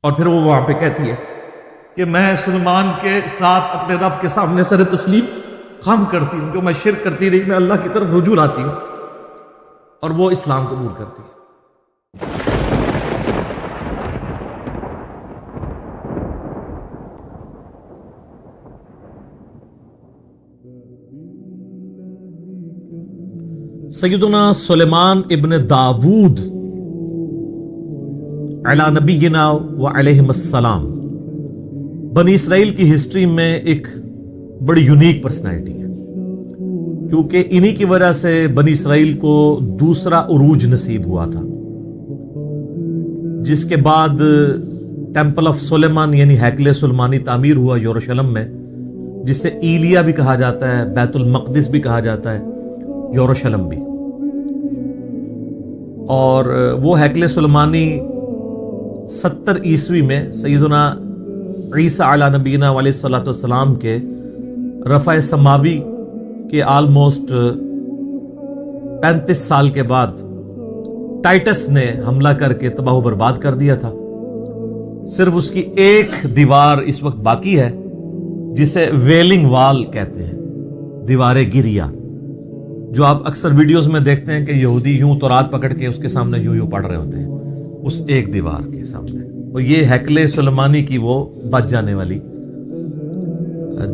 اور پھر وہ وہاں پہ کہتی ہے کہ میں سلمان کے ساتھ اپنے رب کے سامنے سر تسلیم خم کرتی ہوں، جو میں شرک کرتی رہی میں اللہ کی طرف رجوع لاتی ہوں، اور وہ اسلام قبول کرتی ہے۔ سیدنا سلیمان ابن داود علی نبینا و علیہم السلام بنی اسرائیل کی ہسٹری میں ایک بڑی یونیک پرسنالٹی ہے، کیونکہ انہی کی وجہ سے بنی اسرائیل کو دوسرا عروج نصیب ہوا تھا، جس کے بعد ٹیمپل آف سلیمان یعنی ہیکل سلیمانی تعمیر ہوا یروشلم میں، جسے ایلیا بھی کہا جاتا ہے، بیت المقدس بھی کہا جاتا ہے، یروشلم بھی۔ اور وہ ہیکل سلیمانی 70 عیسوی میں سیدنا عیسیٰ علیہ نبینا علیہ الصلوۃ والسلام کے رفع سماوی کے آلموسٹ 35 سال کے بعد ٹائٹس نے حملہ کر کے تباہ و برباد کر دیا تھا۔ صرف اس کی ایک دیوار اس وقت باقی ہے، جسے ویلنگ وال کہتے ہیں، دیوار گریا، جو آپ اکثر ویڈیوز میں دیکھتے ہیں کہ یہودی یوں تورات پکڑ کے اس کے سامنے یوں پڑھ رہے ہوتے ہیں، اس ایک دیوار کے سامنے۔ اور یہ ہیکل سلیمانی کی وہ بچ جانے والی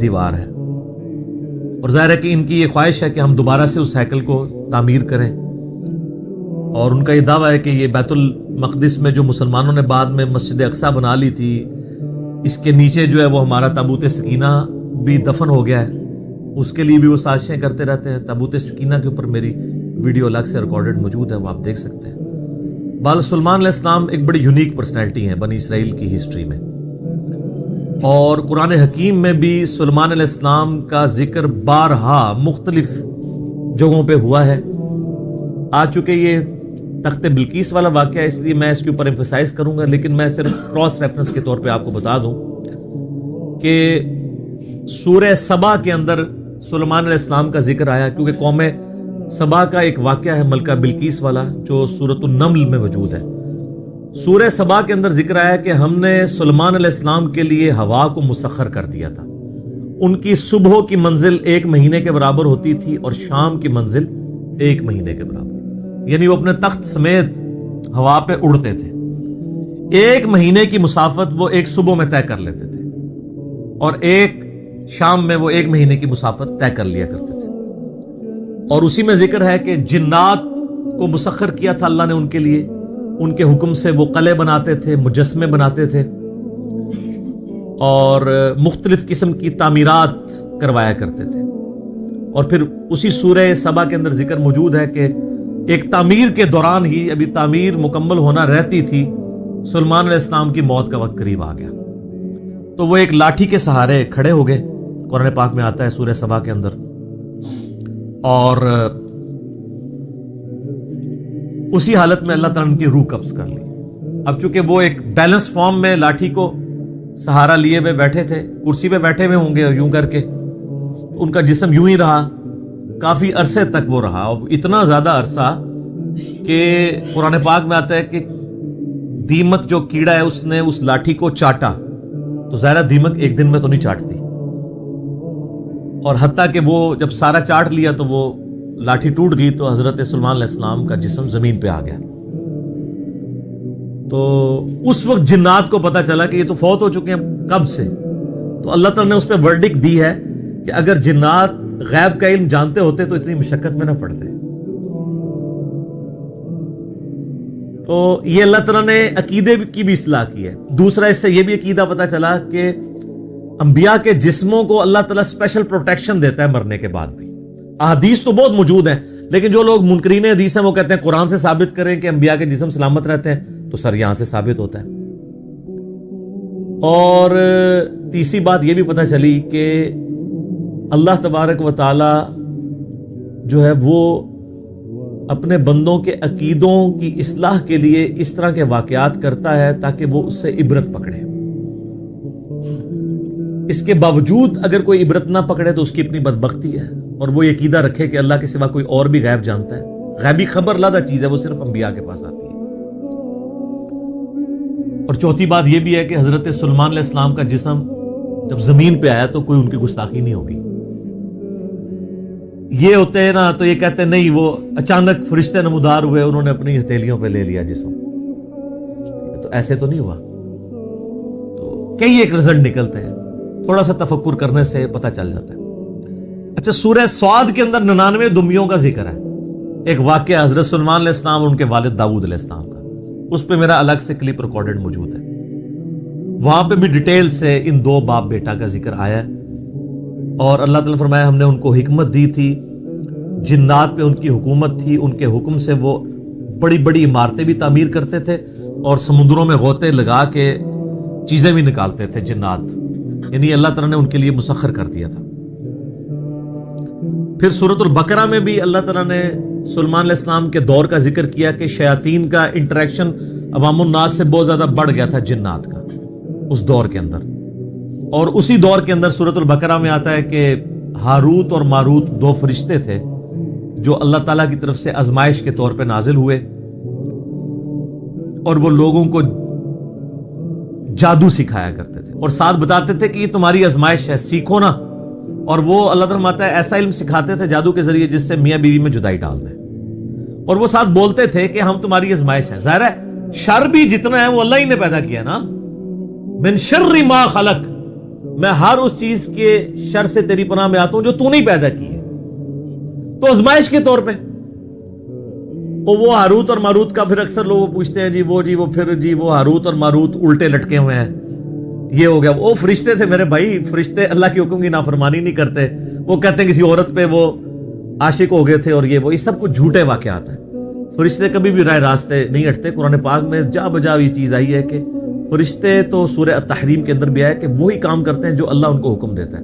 دیوار ہے، اور ظاہر ہے کہ ان کی یہ خواہش ہے کہ ہم دوبارہ سے اس ہیکل کو تعمیر کریں، اور ان کا یہ دعویٰ ہے کہ یہ بیت المقدس میں جو مسلمانوں نے بعد میں مسجد اقصیٰ بنا لی تھی، اس کے نیچے جو ہے وہ ہمارا تابوت سکینہ بھی دفن ہو گیا ہے، اس کے لیے بھی وہ سازشیں کرتے رہتے ہیں۔ تابوت سکینہ کے اوپر میری ویڈیو الگ سے ریکارڈڈ موجود ہے، وہ آپ دیکھ سکتے ہیں۔ بال سلیمان علیہ السلام ایک بڑی یونیک پرسنالٹی ہیں بنی اسرائیل کی ہسٹری میں، اور قرآن حکیم میں بھی سلیمان علیہ السلام کا ذکر بارہا مختلف جگہوں پہ ہوا ہے۔ آ چکے یہ تخت بلقیس والا واقعہ، اس لیے میں اس کے اوپر ایمفسائز کروں گا، لیکن میں صرف کراس ریفرنس کے طور پہ آپ کو بتا دوں کہ سورہ سبا کے اندر سلیمان علیہ السلام کا ذکر آیا، کیونکہ قوم سبا کا ایک واقعہ ہے ملکہ بلقیس والا جو سورۃ النمل میں موجود ہے۔ سورہ سبا کے اندر ذکر آیا کہ ہم نے سلیمان علیہ السلام کے لیے ہوا کو مسخر کر دیا تھا، ان کی صبح کی منزل 1 مہینے کے برابر ہوتی تھی اور شام کی منزل 1 مہینے کے برابر، یعنی وہ اپنے تخت سمیت ہوا پہ اڑتے تھے۔ 1 مہینے کی مسافت وہ ایک صبح میں طے کر لیتے تھے، اور ایک شام میں وہ 1 مہینے کی مسافت طے کر لیا کرتے تھے۔ اور اسی میں ذکر ہے کہ جنات کو مسخر کیا تھا اللہ نے ان کے لیے، ان کے حکم سے وہ قلعے بناتے تھے، مجسمے بناتے تھے، اور مختلف قسم کی تعمیرات کروایا کرتے تھے۔ اور پھر اسی سورہ سبا کے اندر ذکر موجود ہے کہ ایک تعمیر کے دوران ہی، ابھی تعمیر مکمل ہونا رہتی تھی، سلیمان علیہ السلام کی موت کا وقت قریب آ گیا، تو وہ ایک لاٹھی کے سہارے کھڑے ہو گئے، قرآن پاک میں آتا ہے سورہ سبا کے اندر۔ اور اسی حالت میں اللہ تعالیٰ نے ان کی روح قبض کر لی۔ اب چونکہ وہ ایک بیلنس فارم میں لاٹھی کو سہارا لیے ہوئے بیٹھے تھے، کرسی پہ بیٹھے ہوئے ہوں گے یوں کر کے، ان کا جسم یوں ہی رہا، کافی عرصے تک وہ رہا، اور اتنا زیادہ عرصہ کہ قرآن پاک میں آتا ہے کہ دیمک جو کیڑا ہے اس نے اس لاٹھی کو چاٹا، تو ظاہرہ دیمک ایک دن میں تو نہیں چاٹتی، اور حتیٰ کہ وہ جب سارا چاٹ لیا تو وہ لاٹھی ٹوٹ گئی، تو حضرت سلیمان علیہ السلام کا جسم زمین پہ آ گیا۔ تو اس وقت جنات کو پتا چلا کہ یہ تو فوت ہو چکے ہیں کب سے، تو اللہ تعالیٰ نے اس پہ ورڈکٹ دی ہے کہ اگر جنات غیب کا علم جانتے ہوتے تو اتنی مشقت میں نہ پڑتے۔ تو یہ اللہ تعالیٰ نے عقیدے کی بھی اصلاح کی ہے۔ دوسرا اس سے یہ بھی عقیدہ پتا چلا کہ انبیاء کے جسموں کو اللہ تعالیٰ اسپیشل پروٹیکشن دیتا ہے مرنے کے بعد بھی۔ احادیث تو بہت موجود ہیں، لیکن جو لوگ منکرین حدیث ہیں وہ کہتے ہیں قرآن سے ثابت کریں کہ انبیاء کے جسم سلامت رہتے ہیں، تو سر یہاں سے ثابت ہوتا ہے۔ اور تیسری بات یہ بھی پتہ چلی کہ اللہ تبارک و تعالی جو ہے وہ اپنے بندوں کے عقیدوں کی اصلاح کے لیے اس طرح کے واقعات کرتا ہے تاکہ وہ اس سے عبرت پکڑے۔ اس کے باوجود اگر کوئی عبرت نہ پکڑے تو اس کی اپنی بدبختی ہے، اور وہ یہ عقیدہ رکھے کہ اللہ کے سوا کوئی اور بھی غیب جانتا ہے۔ غیبی خبر علیحدہ چیز ہے، وہ صرف انبیاء کے پاس آتی ہے۔ اور چوتھی بات یہ بھی ہے کہ حضرت سلیمان علیہ السلام کا جسم جب زمین پہ آیا تو کوئی ان کی گستاخی نہیں ہوگی. یہ ہوتے ہیں نا تو یہ کہتے ہیں نہیں وہ اچانک فرشتے نمودار ہوئے, انہوں نے اپنی ہتھیلیوں پہ لے لیا جسم, تو ایسے تو نہیں ہوا. تو کئی ایک رزلٹ نکلتے ہیں, تھوڑا سا تفکر کرنے سے پتہ چل جاتا ہے. اچھا, سورہ صاد کے اندر 99 دمیوں کا ذکر ہے. ایک واقعہ حضرت سلیمان علیہ السلام اور ان کے والد داؤد علیہ السلام کا, اس پہ میرا الگ سے کلپ ریکارڈڈ موجود ہے. وہاں پہ بھی ڈیٹیل سے ان دو باپ بیٹا کا ذکر آیا ہے, اور اللہ تعالیٰ نے فرمایا ہم نے ان کو حکمت دی تھی, جنات پہ ان کی حکومت تھی, ان کے حکم سے وہ بڑی بڑی عمارتیں بھی تعمیر کرتے تھے اور سمندروں میں غوطے لگا کے چیزیں بھی نکالتے تھے جنات, یعنی اللہ تعالیٰ نے ان کے لیے مسخر کر دیا تھا. پھر سورۃ البقرہ میں بھی اللہ تعالیٰ نے سلیمان علیہ السلام کے دور کا ذکر کیا کہ شیاطین کا انٹریکشن عوام الناس سے بہت زیادہ بڑھ گیا تھا جنات کا اس دور کے اندر. اور اسی دور کے اندر سورۃ البقرہ میں آتا ہے کہ ہاروت اور ماروت دو فرشتے تھے جو اللہ تعالیٰ کی طرف سے آزمائش کے طور پہ نازل ہوئے, اور وہ لوگوں کو جادو سکھایا کرتے تھے اور ساتھ بتاتے تھے کہ یہ تمہاری آزمائش ہے, سیکھو نا. اور وہ اللہ تعالیٰ ماتا ہے ایسا علم سکھاتے تھے جادو کے ذریعے جس سے میاں بیوی میں جدائی ڈال دیں, اور وہ ساتھ بولتے تھے کہ ہم تمہاری آزمائش ہے. ظاہر ہے شر بھی جتنا ہے وہ اللہ ہی نے پیدا کیا نا, من شر ما خلق, میں ہر اس چیز کے شر سے تیری پناہ میں آتا ہوں جو تو نہیں پیدا کی ہے. تو آزمائش کے طور پہ وہ ہاروت اور ماروت کا پھر اکثر لوگ پوچھتے ہیں جی وہ ہاروت اور ماروت الٹے لٹکے ہوئے ہیں, یہ ہو گیا. وہ فرشتے تھے میرے بھائی, فرشتے اللہ کے حکم کی نافرمانی نہیں کرتے. وہ کہتے ہیں کسی عورت پہ وہ عاشق ہو گئے تھے اور یہ سب کچھ جھوٹے واقعات ہیں. فرشتے کبھی بھی رائے راستے نہیں ہٹتے. قرآن پاک میں جا بجا یہ چیز آئی ہے کہ فرشتے تو سورہ التحریم کے اندر بھی آیا کہ وہی کام کرتے ہیں جو اللہ ان کو حکم دیتا ہے,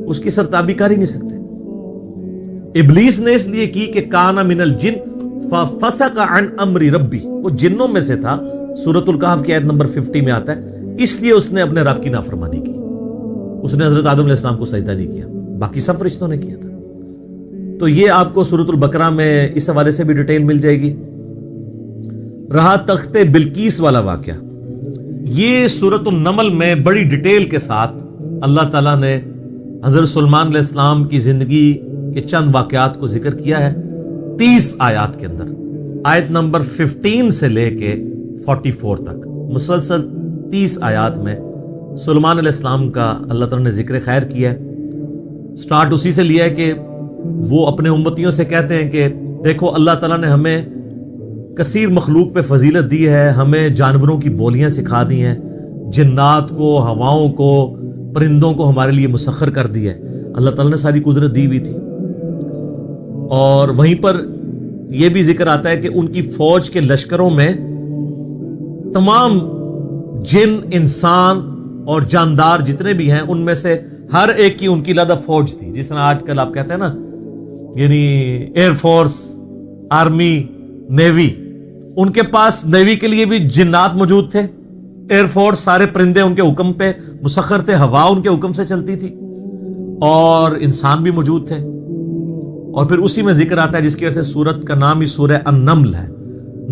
اس کی سرتابی کر ہی نہیں سکتے. ابلیس نے اس لیے کی کہ کان من الجن ففسق عن امر ربی, وہ جنوں میں سے تھا. سورۃ الکہف کی آیت نمبر 50 میں آتا ہے, اس لیے اس نے اپنے رب کی نافرمانی کی. اس نے حضرت آدم علیہ السلام کو سجدہ نہیں کیا, باقی سب فرشتوں نے کیا تھا. تو یہ آپ کو سورۃ البقرہ میں اس حوالے سے بھی ڈیٹیل مل جائے گی. رہا تخت بلقیس والا واقعہ, یہ سورۃ النمل میں بڑی ڈیٹیل کے ساتھ اللہ تعالیٰ نے حضرت سلیمان علیہ السلام کی زندگی کے چند واقعات کو ذکر کیا ہے 30 آیات کے اندر. آیت نمبر 15 سے لے کے 44 تک مسلسل 30 آیات میں سلیمان علیہ السلام کا اللہ تعالیٰ نے ذکر خیر کیا ہے. سٹارٹ اسی سے لیا ہے کہ وہ اپنے امتیوں سے کہتے ہیں کہ دیکھو اللہ تعالیٰ نے ہمیں کثیر مخلوق پہ فضیلت دی ہے, ہمیں جانوروں کی بولیاں سکھا دی ہیں, جنات کو, ہواؤں کو, پرندوں کو ہمارے لیے مسخر کر دی ہے. اللہ تعالیٰ نے ساری قدرت دی ہوئی تھی. اور وہیں پر یہ بھی ذکر آتا ہے کہ ان کی فوج کے لشکروں میں تمام جن, انسان اور جاندار جتنے بھی ہیں ان میں سے ہر ایک کی ان کی علیحدہ فوج تھی. جس طرح آج کل آپ کہتے ہیں نا یعنی ایئر فورس, آرمی, نیوی, ان کے پاس نیوی کے لیے بھی جنات موجود تھے, ایئر فورس سارے پرندے ان کے حکم پہ مسخر تھے, ہوا ان کے حکم سے چلتی تھی, اور انسان بھی موجود تھے. اور پھر اسی میں ذکر آتا ہے جس کی وجہ سے سورت کا نام ہی سورہ النمل ہے.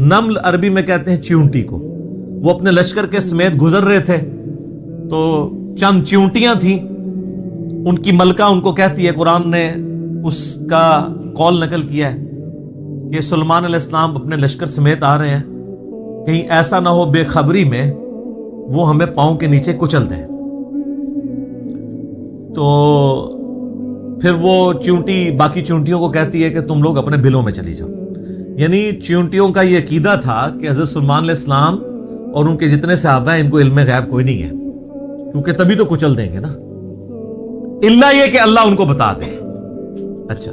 نمل عربی میں کہتے ہیں چیونٹی کو. وہ اپنے لشکر کے سمیت گزر رہے تھے تو چند چیونٹیاں تھیں, ان کی ملکہ ان کو کہتی ہے, قرآن نے اس کا قول نقل کیا ہے کہ سلیمان علیہ السلام اپنے لشکر سمیت آ رہے ہیں, کہیں ایسا نہ ہو بے خبری میں وہ ہمیں پاؤں کے نیچے کچل دیں. تو پھر وہ چیونٹی باقی چیونٹیوں کو کہتی ہے کہ تم لوگ اپنے بلوں میں چلی جاؤ. یعنی چیونٹیوں کا یہ عقیدہ تھا کہ حضرت سلیمان علیہ السلام اور ان کے جتنے صحابہ ہیں ان کو علم غیب کوئی نہیں ہے, کیونکہ تبھی تو کچل دیں گے نا, الا یہ کہ اللہ ان کو بتا دے. اچھا,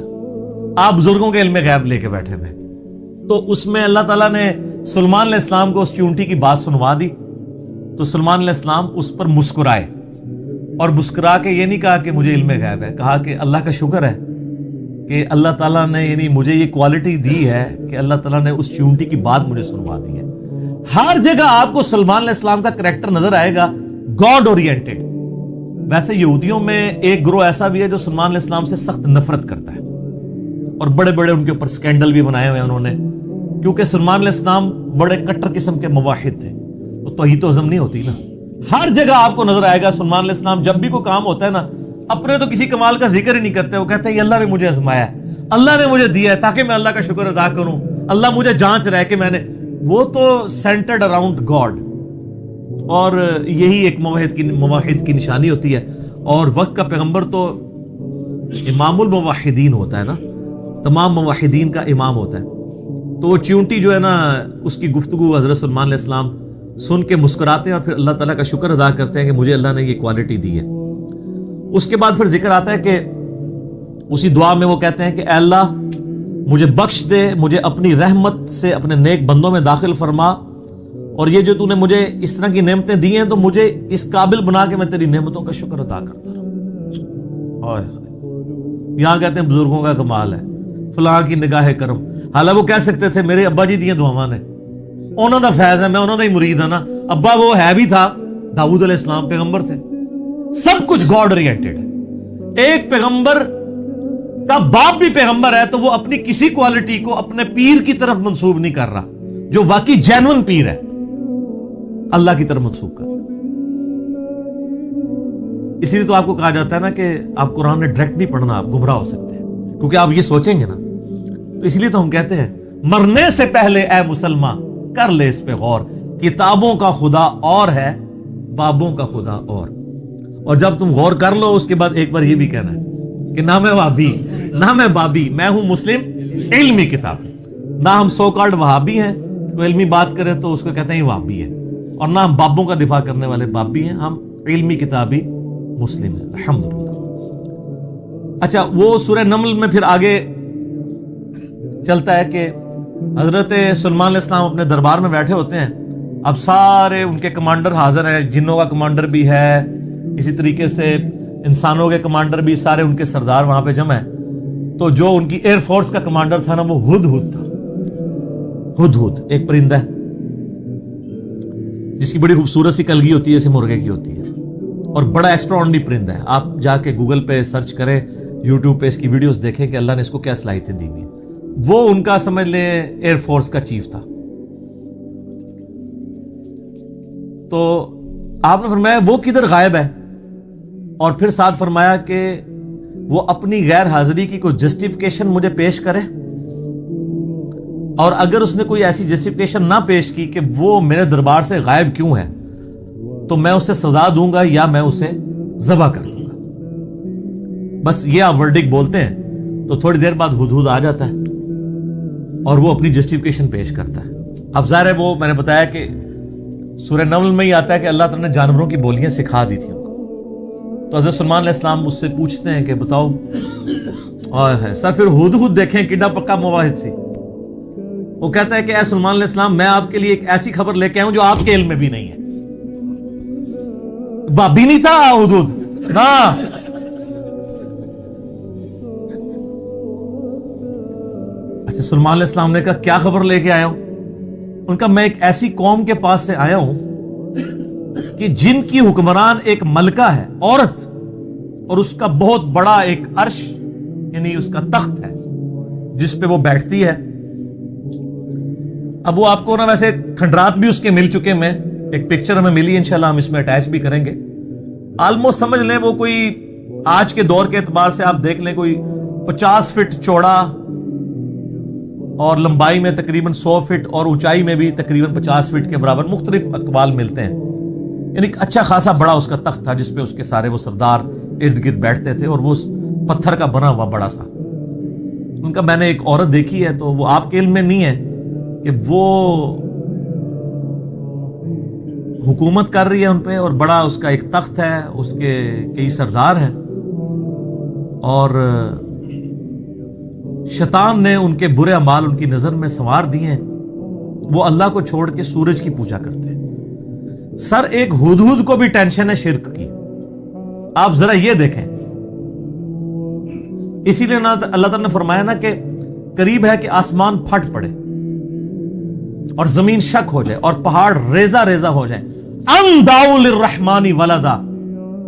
آپ بزرگوں کے علم غیب لے کے بیٹھے ہوئے, تو اس میں اللہ تعالیٰ نے سلیمان علیہ السلام کو اس چیونٹی کی بات سنوا دی. تو سلیمان علیہ السلام اس پر مسکرائے, اور مسکرا کے یہ نہیں کہا کہ مجھے علم غیب ہے, کہا کہ اللہ کا شکر ہے کہ اللہ تعالیٰ نے یعنی مجھے یہ کوالٹی دی ہے کہ اللہ تعالیٰ نے اس چیونٹی کی بات مجھے سنوا دی ہے. ہر جگہ آپ کو سلیمان علیہ السلام کا کریکٹر نظر آئے گا گاڈ اورینٹڈ. ویسے یہودیوں میں ایک گروہ ایسا بھی ہے جو سلیمان علیہ السلام سے سخت نفرت کرتا ہے, اور بڑے بڑے ان کے اوپر سکینڈل بھی بنائے ہوئے انہوں نے, کیونکہ سلیمان علیہ السلام بڑے کٹر قسم کے موحد تھے. تو توحید تو ہضم نہیں ہوتی نا. ہر جگہ آپ کو نظر آئے گا سلمان علیہ السلام جب بھی کوئی کام ہوتا ہے نا, اپنے تو کسی کمال کا ذکر ہی نہیں کرتے, وہ کہتے ہیں یہ اللہ نے مجھے آزمایا ہے, اللہ نے مجھے دیا ہے تاکہ میں اللہ کا شکر ادا کروں, اللہ مجھے جانچ رہا ہے کہ میں نے, وہ تو سینٹرڈ اراؤنڈ گاڈ. اور یہی ایک موحد کی نشانی ہوتی ہے. اور وقت کا پیغمبر تو امام الموحدین ہوتا ہے نا, تمام موحدین کا امام ہوتا ہے. تو وہ چیونٹی جو ہے نا, اس کی گفتگو حضرت سلمان علیہ السلام سن کے مسکراتے ہیں اور پھر اللہ تعالیٰ کا شکر ادا کرتے ہیں کہ مجھے اللہ نے یہ کوالٹی دی ہے. اس کے بعد پھر ذکر آتا ہے کہ اسی دعا میں وہ کہتے ہیں کہ اے اللہ مجھے بخش دے, مجھے اپنی رحمت سے اپنے نیک بندوں میں داخل فرما, اور یہ جو تو نے مجھے اس طرح کی نعمتیں دی ہیں تو مجھے اس قابل بنا کے میں تیری نعمتوں کا شکر ادا کرتا رہوں. یہاں کہتے ہیں بزرگوں کا کمال ہے, فلاں کی نگاہ کرم. حالانکہ وہ کہہ سکتے تھے میرے ابا جی دیاں دعاواں نے, انہوں دا فیض ہے, میں انہوں دا ہی مرید ہوں نا. ابا وہ ہے بھی تھا, داؤد علیہ السلام پیغمبر تھے, سب کچھ گاڈ اورینٹڈ ہے. ایک پیغمبر کا باپ بھی پیغمبر ہے تو وہ اپنی کسی کوالٹی کو اپنے پیر کی طرف منسوب نہیں کر رہا, جو واقعی جینون پیر ہے اللہ کی طرف منسوب کر رہا. اسی لیے تو آپ کو کہا جاتا ہے نا کہ آپ قرآن نے ڈائریکٹ نہیں پڑھنا, آپ گمراہ ہو سکتے ہیں, کیونکہ آپ یہ سوچیں گے نا. تو اس لیے تو ہم کہتے ہیں مرنے سے پہلے اے مسلمان کر لے اس پہ غور, کتابوں کا خدا اور ہے, بابوں کا خدا اور. اور جب تم غور کر لو اس کے بعد ایک بار یہ بھی کہنا ہے کہ نہ میں وہابی نہ میں بابی, میں ہوں مسلم علمی کتاب. نہ ہم سو کالڈ وہابی ہیں, کوئی علمی بات کرے تو اس کو کہتے ہیں یہ وہابی ہے, اور نہ ہم بابوں کا دفاع کرنے والے بابی ہیں, ہم علمی کتابی مسلم ہیں الحمدللہ. اچھا, وہ سورہ نمل میں پھر آگے چلتا ہے کہ حضرت سلمان علیہ السلام اپنے دربار میں بیٹھے ہوتے ہیں. اب سارے ان کے کمانڈر حاضر ہیں, جنوں کا کمانڈر بھی ہے, اسی طریقے سے انسانوں کے کمانڈر بھی, سارے ان کے سردار وہاں پہ جمع ہیں. تو جو ان کی ایئر فورس کا کمانڈر تھا نا, وہ ہدہد تھا. ہدہد ایک پرندہ ہے جس کی بڑی خوبصورت سی کلگی ہوتی ہے, جیسے مرغے کی ہوتی ہے, اور بڑا ایکسٹرا آرڈنری پرندہ ہے. آپ جا کے گوگل پہ سرچ کریں, یوٹیوب پہ اس کی ویڈیوز دیکھیں کہ اللہ نے اس کو کیا صلاحیتیں دی ہوئی. وہ ان کا سمجھ لیں ایئر فورس کا چیف تھا. تو آپ نے فرمایا وہ کدھر غائب ہے, اور پھر ساتھ فرمایا کہ وہ اپنی غیر حاضری کی کوئی جسٹیفیکیشن مجھے پیش کرے, اور اگر اس نے کوئی ایسی جسٹیفیکیشن نہ پیش کی کہ وہ میرے دربار سے غائب کیوں ہے, تو میں اسے سزا دوں گا یا میں اسے ذبح کر دوں گا. بس یہ آپ ورڈک بولتے ہیں تو تھوڑی دیر بعد ہدہد آ جاتا ہے اور وہ اپنی جسٹیفیکیشن پیش کرتا ہے. اب ظاہر ہے وہ میں نے بتایا کہ سورہ نمل میں ہی آتا ہے کہ اللہ تعالیٰ نے جانوروں کی بولیاں سکھا دی تھی ان کو. تو حضرت سلمان علیہ السلام اس سے پوچھتے ہیں کہ بتاؤ سر, پھر ہدہد دیکھیں کڈا پکا مواحد سی. وہ کہتا ہے کہ اے سلمان علیہ السلام, میں آپ کے لیے ایک ایسی خبر لے کے آؤں جو آپ کے علم میں بھی نہیں ہے. بابی نہیں تھا ہدہد نا. اچھا, سلمان علیہ السلام نے کہا کیا خبر لے کے آیا ہوں؟ ان کا میں ایک ایسی قوم کے پاس سے آیا ہوں کہ جن کی حکمران ایک ملکہ ہے, عورت, اور اس کا بہت بڑا ایک عرش یعنی اس کا تخت ہے جس پہ وہ بیٹھتی ہے. اب وہ آپ کو نا ویسے کھنڈرات بھی اس کے مل چکے, میں ایک پکچر ہمیں ملی, انشاءاللہ ہم اس میں اٹیچ بھی کریں گے. آلموسٹ سمجھ لیں وہ کوئی آج کے دور کے اعتبار سے آپ دیکھ لیں کوئی 50 فٹ چوڑا اور لمبائی میں تقریباً 100 فٹ اور اونچائی میں بھی تقریباً 50 فٹ کے برابر, مختلف اقوال ملتے ہیں. یعنی اچھا خاصا بڑا اس کا تخت تھا جس پہ اس کے سارے وہ سردار ارد گرد بیٹھتے تھے, اور وہ پتھر کا بنا ہوا بڑا سا. ان کا میں نے ایک عورت دیکھی ہے, تو وہ آپ کے علم میں نہیں ہے کہ وہ حکومت کر رہی ہے ان پہ, اور بڑا اس کا ایک تخت ہے, اس کے کئی سردار ہیں, اور شیطان نے ان کے برے اعمال ان کی نظر میں سنوار دیے ہیں. وہ اللہ کو چھوڑ کے سورج کی پوجا کرتے ہیں. سر, ایک ہدہد کو بھی ٹینشن ہے شرک کی. آپ ذرا یہ دیکھیں, اسی لیے اللہ تعالیٰ نے فرمایا نا کہ قریب ہے کہ آسمان پھٹ پڑے اور زمین شک ہو جائے اور پہاڑ ریزہ ریزہ ہو جائے. ان دعوا للرحمن ولدا,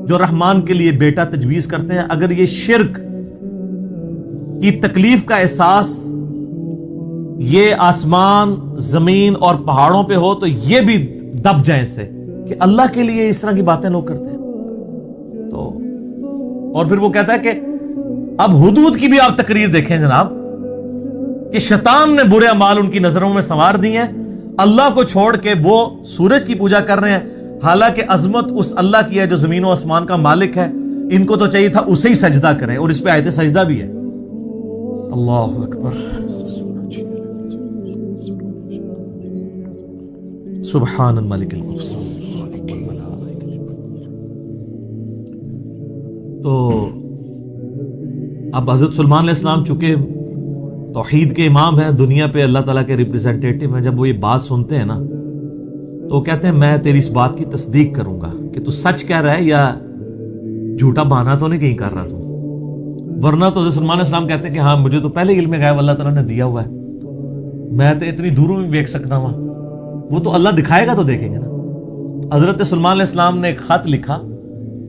جو رحمان کے لیے بیٹا تجویز کرتے ہیں, اگر یہ شرک کی تکلیف کا احساس یہ آسمان, زمین اور پہاڑوں پہ ہو تو یہ بھی دب جائیں اس سے کہ اللہ کے لیے اس طرح کی باتیں لوگ کرتے ہیں. تو اور پھر وہ کہتا ہے کہ اب ہدہد کی بھی آپ تقریر دیکھیں جناب کہ شیطان نے برے اعمال ان کی نظروں میں سنوار دی ہیں, اللہ کو چھوڑ کے وہ سورج کی پوجا کر رہے ہیں, حالانکہ عظمت اس اللہ کی ہے جو زمین و آسمان کا مالک ہے. ان کو تو چاہیے تھا اسے ہی سجدہ کریں, اور اس پہ آیت سجدہ بھی ہے. اللہ اکبر, سبحان الملک المقصد. تو اب حضرت سلیمان علیہ السلام چونکہ توحید کے امام ہیں, دنیا پہ اللہ تعالیٰ کے ریپریزنٹیٹو ہیں, جب وہ یہ بات سنتے ہیں نا تو وہ کہتے ہیں میں تیری اس بات کی تصدیق کروں گا کہ تو سچ کہہ رہا ہے یا جھوٹا بہانا تو نہیں کہیں کر رہا تو. ورنہ تو حضرت سلیمان علیہ السلام کہتے ہیں کہ ہاں مجھے تو پہلے علم غیب اللہ تعالیٰ نے دیا ہوا ہے, میں تو اتنی دوروں میں دیکھ سکتا ہوں, وہ تو اللہ دکھائے گا تو دیکھیں گے نا. حضرت سلیمان علیہ السلام نے ایک خط لکھا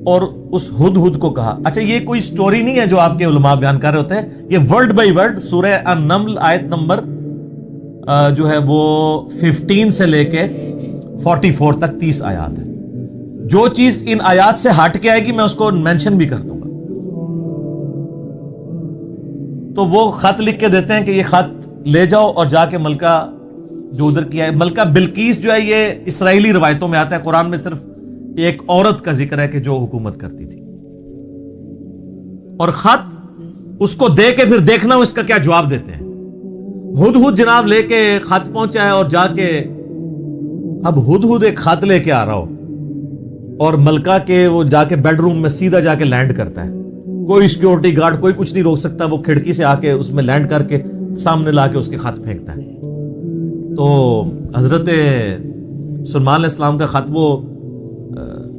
اور اس ہدہد کو کہا. اچھا یہ کوئی سٹوری نہیں ہے جو آپ کے علماء بیان کر رہے ہوتے ہیں, یہ ورڈ بائی ورڈ سورہ النمل آیت نمبر جو ہے وہ 15 سے لے کے 44 تک 30 آیات ہے. جو چیز ان آیات سے ہٹ کے آئے گی میں اس کو مینشن بھی کر دوں گا. تو وہ خط لکھ کے دیتے ہیں کہ یہ خط لے جاؤ اور جا کے ملکہ جو ادھر کیا ہے, ملکہ بلقیس جو ہے یہ اسرائیلی روایتوں میں آتا ہے, قرآن میں صرف ایک عورت کا ذکر ہے کہ جو حکومت کرتی تھی. اور خط اس کو دے کے پھر دیکھنا اس کا کیا جواب دیتے ہیں. ہدہد جناب لے کے خط پہنچا ہے اور جا کے اب ہدہد ایک خط لے کے آ رہا ہو اور ملکہ کے وہ جا کے بیڈ روم میں سیدھا جا کے لینڈ کرتا ہے. کوئی سیکیورٹی گارڈ کوئی کچھ نہیں روک سکتا, وہ کھڑکی سے آ کے اس میں لینڈ کر کے سامنے لا کے اس کے خط پھینکتا ہے. تو حضرت سلیمان علیہ السلام کا خط وہ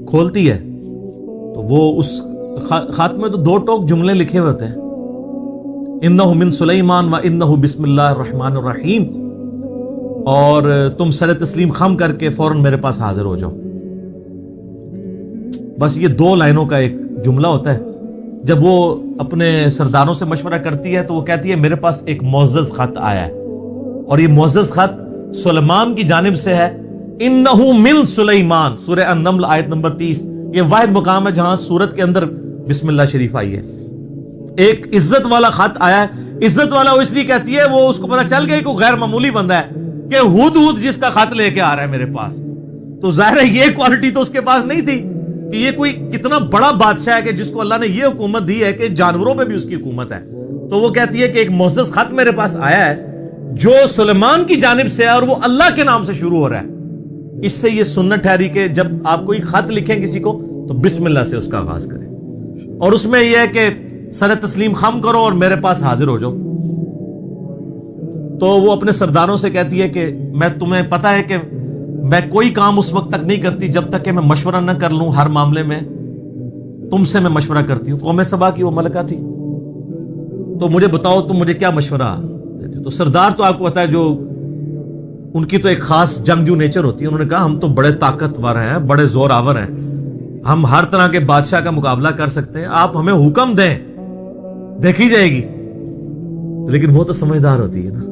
کھولتی ہے تو وہ اس خط میں تو 2 ٹوک جملے لکھے ہوتے ہیں, انہ من سلیمان و انہ بسم اللہ الرحمن الرحیم, اور تم سر تسلیم خم کر کے فوراً میرے پاس حاضر ہو جاؤ. بس یہ 2 لائنوں کا ایک جملہ ہوتا ہے. جب وہ اپنے سرداروں سے مشورہ کرتی ہے تو وہ کہتی ہے میرے پاس ایک معزز خط آیا ہے, اور یہ معزز خط سلیمان کی جانب سے ہے. انہو من سلیمان, سورہ النمل آیت نمبر 30, یہ واحد مقام ہے جہاں سورت کے اندر بسم اللہ شریف آئی ہے. ایک عزت والا خط آیا ہے. عزت والا وہ اس لیے کہتی ہے وہ اس کو پتا چل گیا کہ غیر معمولی بندہ ہے کہ ہدہد جس کا خط لے کے آ رہا ہے میرے پاس. تو ظاہر ہے یہ کوالٹی تو اس کے پاس نہیں تھی کہ یہ کوئی کتنا بڑا بادشاہ ہے کہ جس کو اللہ نے یہ حکومت دی ہے کہ جانوروں پہ بھی اس کی حکومت ہے. تو وہ کہتی ہے کہ ایک معزز خط میرے پاس آیا ہے جو سلیمان کی جانب سے ہے اور وہ اللہ کے نام سے شروع ہو رہا ہے. اس سے یہ سنت ٹھہری کہ جب آپ کوئی خط لکھیں کسی کو تو بسم اللہ سے اس کا آغاز کریں, اور اس میں یہ ہے کہ سر تسلیم خم کرو اور میرے پاس حاضر ہو جاؤ. تو وہ اپنے سرداروں سے کہتی ہے کہ میں تمہیں پتا ہے کہ میں کوئی کام اس وقت تک نہیں کرتی جب تک کہ میں مشورہ نہ کر لوں. ہر معاملے میں تم سے میں مشورہ کرتی ہوں. قوم سبا کی وہ ملکہ تھی, تو مجھے بتاؤ تم مجھے کیا مشورہ دیتے ہو. تو سردار تو آپ کو پتا ہے جو ان کی تو ایک خاص جنگجو نیچر ہوتی ہے. انہوں نے کہا ہم تو بڑے طاقتور ہیں, بڑے زور آور ہیں, ہم ہر طرح کے بادشاہ کا مقابلہ کر سکتے ہیں, آپ ہمیں حکم دیں دیکھی جائے گی. لیکن وہ تو سمجھدار ہوتی ہے نا,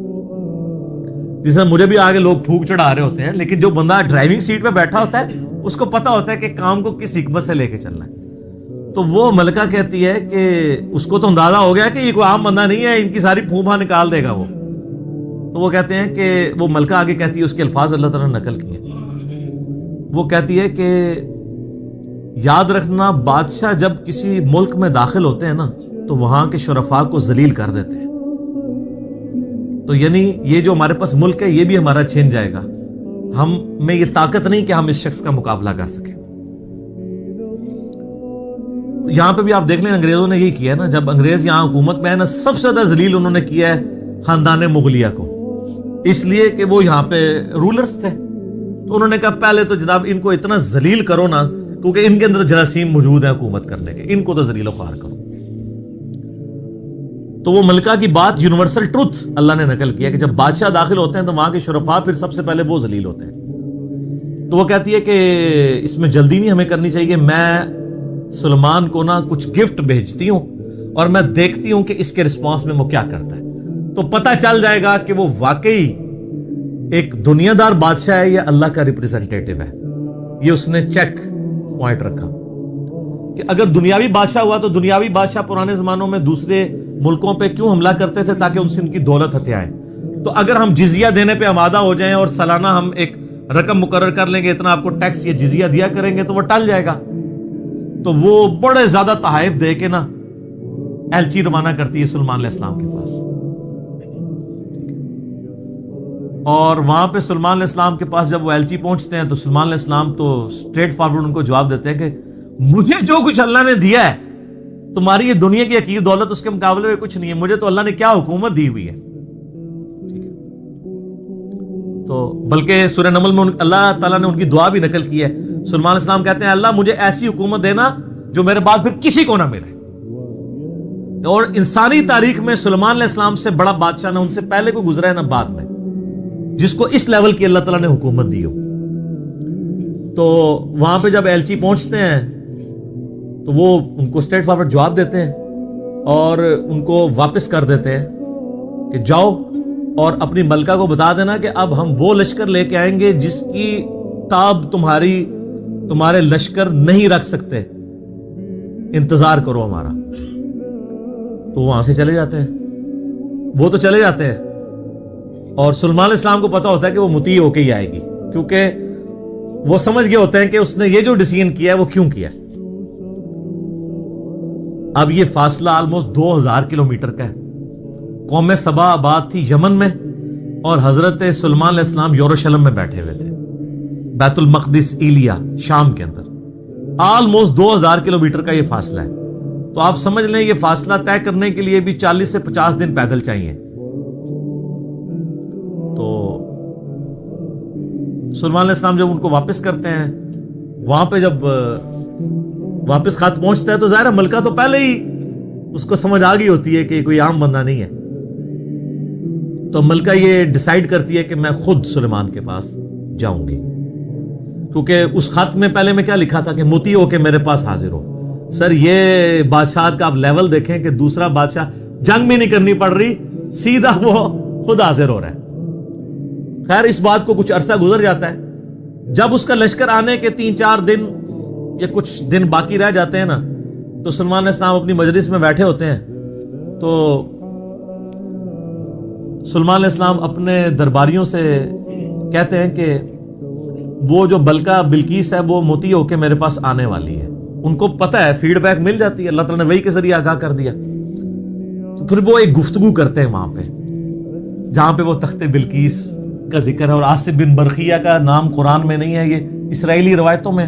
جسے مجھے بھی آگے لوگ پھونک چڑھا رہے ہوتے ہیں, لیکن جو بندہ ڈرائیونگ سیٹ پہ بیٹھا ہوتا ہے اس کو پتا ہوتا ہے کہ کام کو کس حکمت سے لے کے چلنا ہے. تو وہ ملکہ کہتی ہے کہ اس کو تو اندازہ ہو گیا کہ یہ کوئی عام بندہ نہیں ہے, ان کی ساری پھوپھا نکال دے گا وہ. تو وہ کہتے ہیں کہ وہ ملکہ آگے کہتی ہے, اس کے الفاظ اللہ تعالیٰ نے نقل کیے. وہ کہتی ہے کہ یاد رکھنا بادشاہ جب کسی ملک میں داخل ہوتے ہیں نا تو وہاں کے شرفاء کو ذلیل کر دیتے ہیں. تو یعنی یہ جو ہمارے پاس ملک ہے یہ بھی ہمارا چھین جائے گا, ہم میں یہ طاقت نہیں کہ ہم اس شخص کا مقابلہ کر سکیں. یہاں پہ بھی آپ دیکھ لیں انگریزوں نے یہی کیا ہے نا, جب انگریز یہاں حکومت میں ہے نا سب سے زیادہ ذلیل انہوں نے کیا ہے خاندان مغلیہ کو, اس لیے کہ وہ یہاں پہ رولرز تھے. تو انہوں نے کہا پہلے تو جناب ان کو اتنا ذلیل کرو نا, کیونکہ ان کے اندر جراثیم موجود ہیں حکومت کرنے کے, ان کو تو ذلیل و خوار کرو. تو وہ ملکہ کی بات یونیورسل ٹروتھ اللہ نے نقل کیا کہ جب بادشاہ داخل ہوتے ہیں تو وہاں کے شرفاء پھر سب سے پہلے وہ ذلیل ہوتے ہیں. تو وہ کہتی ہے کہ اس میں جلدی نہیں ہمیں کرنی چاہیے, میں سلیمان کو نا کچھ گفٹ بھیجتی ہوں اور میں دیکھتی ہوں کہ اس کے رسپانس میں وہ کیا کرتا ہے, تو پتہ چل جائے گا کہ وہ واقعی ایک دنیا دار بادشاہ ہے یا اللہ کا ریپریزنٹیٹو ہے. یہ اس نے چیک پوائنٹ رکھا کہ اگر دنیاوی بادشاہ ہوا تو دنیاوی بادشاہ پرانے زمانوں میں دوسرے ملکوں پہ کیوں حملہ کرتے تھے؟ تاکہ ان سے ان کی دولت ہتھیائیں. تو اگر ہم جزیہ دینے پہ آمادہ ہو جائیں اور سالانہ ہم ایک رقم مقرر کر لیں گے اتنا آپ کو ٹیکس یا جزیہ دیا کریں گے تو وہ ٹل جائے گا. تو وہ بڑے زیادہ تحائف دے کے نا ایلچی روانہ کرتی ہے سلیمان علیہ السلام کے پاس. اور وہاں پہ سلیمان علیہ السلام کے پاس جب وہ ایلچی پہنچتے ہیں تو سلیمان علیہ السلام تو اسٹریٹ فارورڈ ان کو جواب دیتے ہیں کہ مجھے جو کچھ اللہ نے دیا ہے تمہاری یہ دنیا کی حقیر دولت اس کے مقابلے میں کچھ نہیں ہے. مجھے تو اللہ نے کیا حکومت دی ہوئی ہے. تو بلکہ سورہ نمل میں اللہ تعالیٰ نے ان کی دعا بھی نقل کی ہے. سلیمان علیہ السلام کہتے ہیں اللہ مجھے ایسی حکومت دینا جو میرے بعد پھر کسی کو نہ ملے. اور انسانی تاریخ میں سلیمان علیہ السلام سے بڑا بادشاہ نہ ان سے پہلے کوئی گزرا ہے نہ بعد میں جس کو اس لیول کی اللہ تعالیٰ نے حکومت دی ہو. تو وہاں پہ جب ایلچی پہنچتے ہیں تو وہ ان کو اسٹریٹ فارورڈ جواب دیتے ہیں اور ان کو واپس کر دیتے ہیں کہ جاؤ اور اپنی ملکہ کو بتا دینا کہ اب ہم وہ لشکر لے کے آئیں گے جس کی تاب تمہارے لشکر نہیں رکھ سکتے, انتظار کرو ہمارا. تو وہاں سے چلے جاتے ہیں, وہ تو چلے جاتے ہیں اور سلیمان علیہ السلام کو پتا ہوتا ہے کہ وہ مطیع ہو کے ہی آئے گی, کیونکہ وہ سمجھ گئے ہوتے ہیں کہ اس نے یہ جو ڈیسیژن کیا ہے وہ کیوں کیا ہے. اب یہ فاصلہ آلموسٹ 2000 کلومیٹر کا ہے. قوم سبا آباد تھی یمن میں اور حضرت سلیمان علیہ السلام یروشلم میں بیٹھے ہوئے تھے, بیت المقدس ایلیا شام کے اندر. آلموسٹ 2000 کلومیٹر کا یہ فاصلہ ہے. تو آپ سمجھ لیں یہ فاصلہ طے کرنے کے لیے بھی 40 سے 50 دن پیدل چاہیے. تو سلیمان علیہ السلام جب ان کو واپس کرتے ہیں, وہاں پہ جب واپس خط پہنچتا ہے تو ظاہر ملکہ تو پہلے ہی اس کو سمجھ آ گئی ہوتی ہے کہ کوئی عام بندہ نہیں ہے. تو ملکہ یہ ڈیسائیڈ کرتی ہے کہ میں خود سلیمان کے پاس جاؤں گی, کیونکہ اس خط میں پہلے میں کیا لکھا تھا کہ مطیع ہو کے میرے پاس حاضر ہو. سر یہ بادشاہ کا آپ لیول دیکھیں کہ دوسرا بادشاہ جنگ بھی نہیں کرنی پڑ رہی, سیدھا وہ خود حاضر ہو رہا ہے. خیر اس بات کو کچھ عرصہ گزر جاتا ہے. جب اس کا لشکر آنے کے 3-4 دن یا کچھ دن باقی رہ جاتے ہیں نا, تو سلیمان علیہ السلام اپنی مجلس میں بیٹھے ہوتے ہیں. تو سلیمان علیہ السلام اپنے درباریوں سے کہتے ہیں کہ وہ جو بلقیس ہے وہ مطیع ہو کے میرے پاس آنے والی ہے. ان کو پتہ ہے, فیڈ بیک مل جاتی ہے, اللہ تعالیٰ نے وحی کے ذریعے آگاہ کر دیا. تو پھر وہ ایک گفتگو کرتے ہیں وہاں پہ جہاں پہ وہ تخت بلقیس کا ذکر ہے. اور آصف بن برقیہ کا نام قرآن میں نہیں ہے, یہ اسرائیلی روایتوں میں.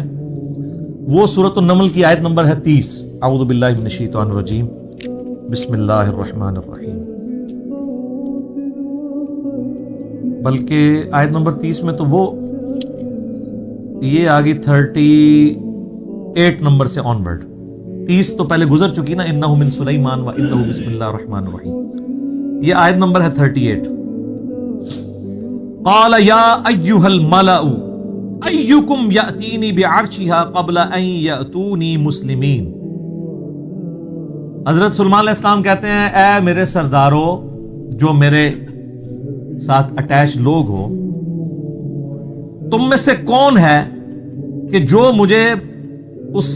وہ سورۃ النمل کی آیت نمبر ہے 30. اعوذ باللہ من الشیطان الرجیم, بسم اللہ الرحمن الرحیم. بلکہ آیت نمبر 30 میں تو وہ یہ آگی 38 نمبر سے آن ورڈ. 30 تو پہلے گزر چکی نا, انہ من سلیمان و انہ بسم اللہ الرحمن الرحیم. یہ آیت نمبر ہے 38. قال یا ایھا الملأ ایکم یأتینی بعرشها قبل ان یأتونی مسلمین. حضرت سلیمان علیہ السلام کہتے ہیں اے میرے سردارو جو میرے ساتھ اٹیچ لوگ ہو, تم میں سے کون ہے کہ جو مجھے اس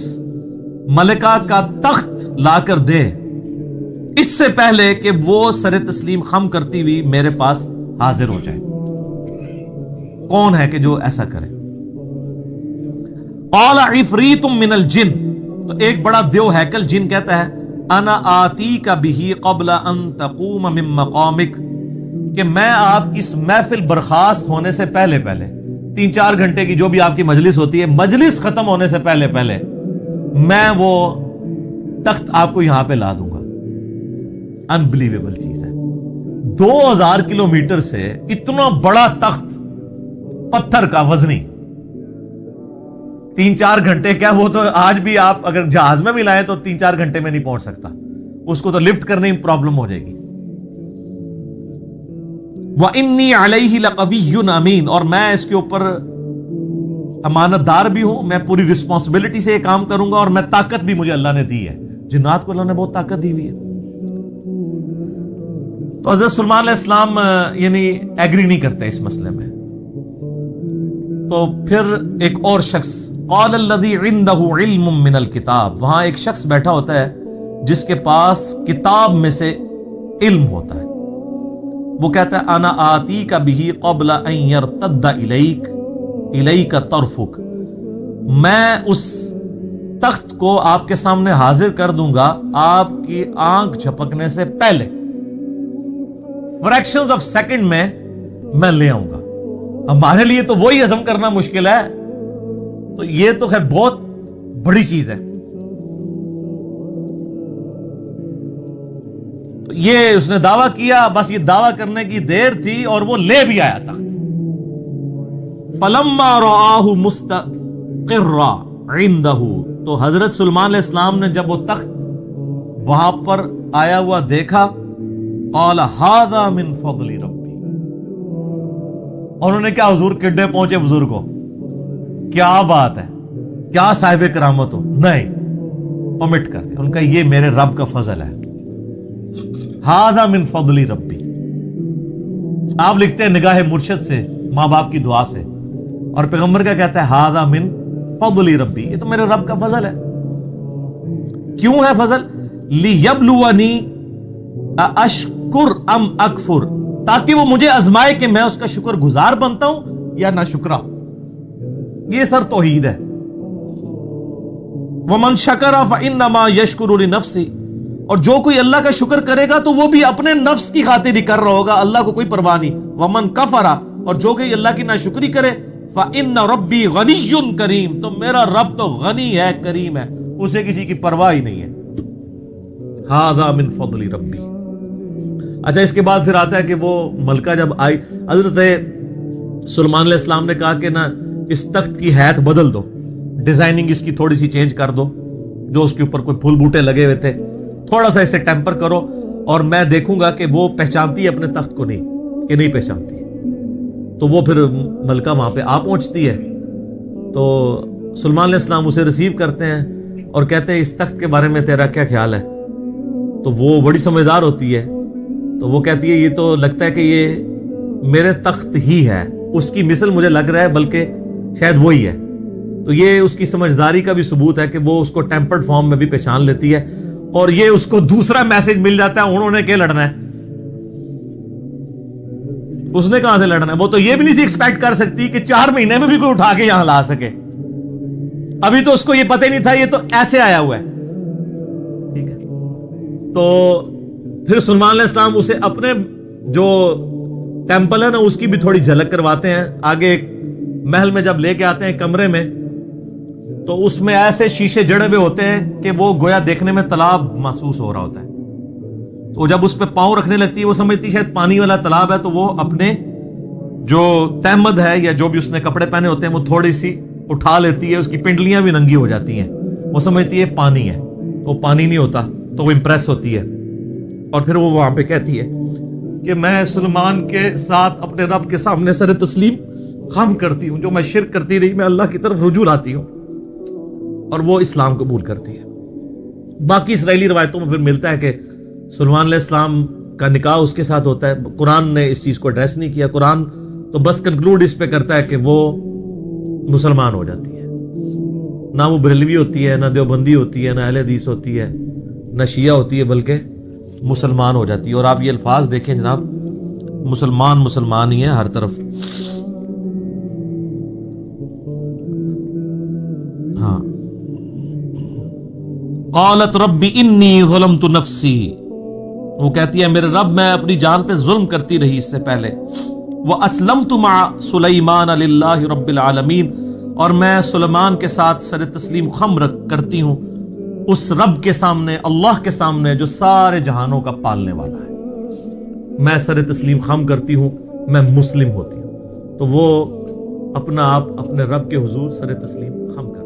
ملکہ کا تخت لا کر دے اس سے پہلے کہ وہ سر تسلیم خم کرتی ہوئی میرے پاس حاضر ہو جائے. کون ہے کہ جو ایسا کرے؟ قال عفریت من الجن. تو ایک بڑا دیو ہیکل جن کہتا ہے انا آتیک بہ قبل ان تقوم من مقامک, کہ میں آپ کی اس محفل برخاست ہونے سے پہلے 3-4 گھنٹے کی جو بھی آپ کی مجلس ہوتی ہے, مجلس ختم ہونے سے پہلے میں وہ تخت آپ کو یہاں پہ لا دوں گا. انبلیویبل چیز ہے. 2000 کلومیٹر سے اتنا بڑا تخت پتھر کا وزنی 3-4 گھنٹے کیا, وہ تو آج بھی آپ اگر جہاز میں بھی لائیں تو 3-4 گھنٹے میں نہیں پہنچ سکتا, اس کو تو لفٹ کرنے میں پرابلم ہو جائے گی. وَإِنِّي عَلَيْهِ لَقَوِيٌّ أَمِينٌ, اور میں اس کے اوپر امانت دار بھی ہوں, میں پوری رسپانسبلٹی سے یہ کام کروں گا, اور میں طاقت بھی مجھے اللہ نے دی ہے. جنات کو اللہ نے بہت طاقت دی ہوئی ہے. تو حضرت سلیمان علیہ السلام یعنی ایگری نہیں کرتے اس مسئلے میں. تو پھر ایک اور شخص قال الذی عندہ علم من الکتاب، وہاں ایک شخص بیٹھا ہوتا ہے جس کے پاس کتاب میں سے علم ہوتا ہے. وہ کہتا ہے انا آتیک بہ قبل ان یرتد الیک طرفک، میں اس تخت کو آپ کے سامنے حاضر کر دوں گا آپ کی آنکھ جھپکنے سے پہلے، فریکشنز آف سیکنڈ میں لے آؤں گا. ہمارے لیے تو وہی ہضم کرنا مشکل ہے، تو یہ تو خیر بہت بڑی چیز ہے. تو یہ اس نے دعویٰ کیا، بس یہ دعویٰ کرنے کی دیر تھی اور وہ لے بھی آیا تخت. فلما رآہ مستقرا عندہ، تو حضرت سلیمان علیہ السلام نے جب وہ تخت وہاں پر آیا ہوا دیکھا، قال ھذا من فضل ربی، انہوں نے کیا حضور کڈے پہنچے بزرگوں، کیا بات ہے، کیا صاحب کرامت ہو، نہیں اومٹ کر دیا. ان کا یہ میرے رب کا فضل ہے. ھذا من فضل ربی، آپ لکھتے ہیں نگاہ مرشد سے، ماں باپ کی دعا سے، اور پیغمبر کا کہتا ہے ھذا من فضل ربی، یہ تو میرے رب کا فضل ہے. کیوں ہے فضل؟ لیبلونی اشکر ام اکفر، تاکہ وہ مجھے آزمائے کہ میں اس کا شکر گزار بنتا ہوں یا نہ شکرا. یہ سر توحید ہے. ومن شکر فانما یشکر لنفسہ، اور جو کوئی اللہ کا شکر کرے گا تو وہ بھی اپنے نفس کی خاطر ہی کر رہا ہوگا، اللہ کو کوئی پرواہ نہیں. ومن کفر، اور جو کوئی اللہ کی ناشکری کرے، فإن ربی غنی کریم، تو میرا رب تو غنی ہے، کریم ہے، اسے کسی کی پرواہ ہی نہیں ہے. ھذا من فضل ربی. اچھا اس کے بعد پھر آتا ہے کہ وہ ملکہ جب آئی، حضرت سلیمان علیہ السلام نے کہا کہ نا اس تخت کی حیت بدل دو، ڈیزائننگ اس کی تھوڑی سی چینج کر دو، جو اس کے اوپر کوئی پھول بوٹے لگے ہوئے تھے تھوڑا سا اسے ٹیمپر کرو، اور میں دیکھوں گا کہ وہ پہچانتی ہے اپنے تخت کو نہیں کہ نہیں پہچانتی. تو وہ پھر ملکہ وہاں پہ آ پہنچتی ہے. تو سلیمان علیہ السلام اسے ریسیو کرتے ہیں اور کہتے ہیں اس تخت کے بارے میں تیرا کیا خیال ہے؟ تو وہ بڑی سمجھدار ہوتی ہے، تو وہ کہتی ہے یہ تو لگتا ہے کہ یہ میرے تخت ہی ہے، اس کی مثل مجھے لگ رہا ہے، بلکہ شاید وہی ہے. تو یہ اس کی سمجھداری کا بھی ثبوت ہے کہ وہ اس کو ٹیمپرڈ فارم میں بھی پہچان لیتی ہے. اور یہ اس کو دوسرا میسج مل جاتا ہے، انہوں نے کیا لڑنا ہے، اس نے کہاں سے لڑنا ہے. وہ تو یہ بھی نہیں تھی ایکسپیکٹ کر سکتی کہ 4 مہینے میں بھی کوئی اٹھا کے یہاں لا سکے. ابھی تو اس کو یہ پتہ ہی نہیں تھا یہ تو ایسے آیا ہوا ہے. ٹھیک ہے، تو پھر سلیمان علیہ السلام اسے اپنے جو ٹیمپل ہے نا اس کی بھی تھوڑی جھلک کرواتے ہیں. آگے ایک محل میں جب لے کے آتے ہیں کمرے میں، تو اس میں ایسے شیشے جڑے ہوئے ہوتے ہیں کہ وہ گویا دیکھنے میں تالاب محسوس ہو رہا ہوتا ہے. تو جب اس پہ پاؤں رکھنے لگتی ہے وہ سمجھتی ہے شاید پانی والا تالاب ہے، تو وہ اپنے جو تہمد ہے یا جو بھی اس نے کپڑے پہنے ہوتے ہیں وہ تھوڑی سی اٹھا لیتی ہے، اس کی پنڈلیاں بھی ننگی ہو جاتی ہیں، وہ سمجھتی ہے پانی ہے، تو پانی نہیں ہوتا، تو وہ امپریس ہوتی ہے. اور پھر وہ وہاں پہ کہتی ہے کہ میں سلیمان کے ساتھ اپنے رب کے سامنے سر تسلیم خم کرتی ہوں، جو میں شرک کرتی رہی میں اللہ کی طرف رجوع لاتی ہوں، اور وہ اسلام قبول کرتی ہے. باقی اسرائیلی روایتوں میں پھر ملتا ہے کہ سلیمان علیہ السلام کا نکاح اس کے ساتھ ہوتا ہے. قرآن نے اس چیز کو ایڈریس نہیں کیا. قرآن تو بس کنکلوڈ اس پہ کرتا ہے کہ وہ مسلمان ہو جاتی ہے. نہ وہ بریلوی ہوتی ہے، نہ دیوبندی ہوتی ہے، نہ اہل حدیث ہوتی ہے، نہ شیعہ ہوتی ہے، بلکہ مسلمان ہو جاتی ہے. اور آپ یہ الفاظ دیکھیں جناب، مسلمان ہی ہے ہر طرف. ہاں، قالت رب انی ظلمت نفسی، وہ کہتی ہے میرے رب میں اپنی جان پہ ظلم کرتی رہی اس سے پہلے. واسلمت مع سلیمان للہ رب العالمین، اور میں سلیمان کے ساتھ سر تسلیم خم کرتی ہوں اس رب کے سامنے، اللہ کے سامنے جو سارے جہانوں کا پالنے والا ہے. میں سر تسلیم خم کرتی ہوں، میں مسلم ہوتی ہوں. تو وہ اپنا آپ اپنے رب کے حضور سر تسلیم خم کر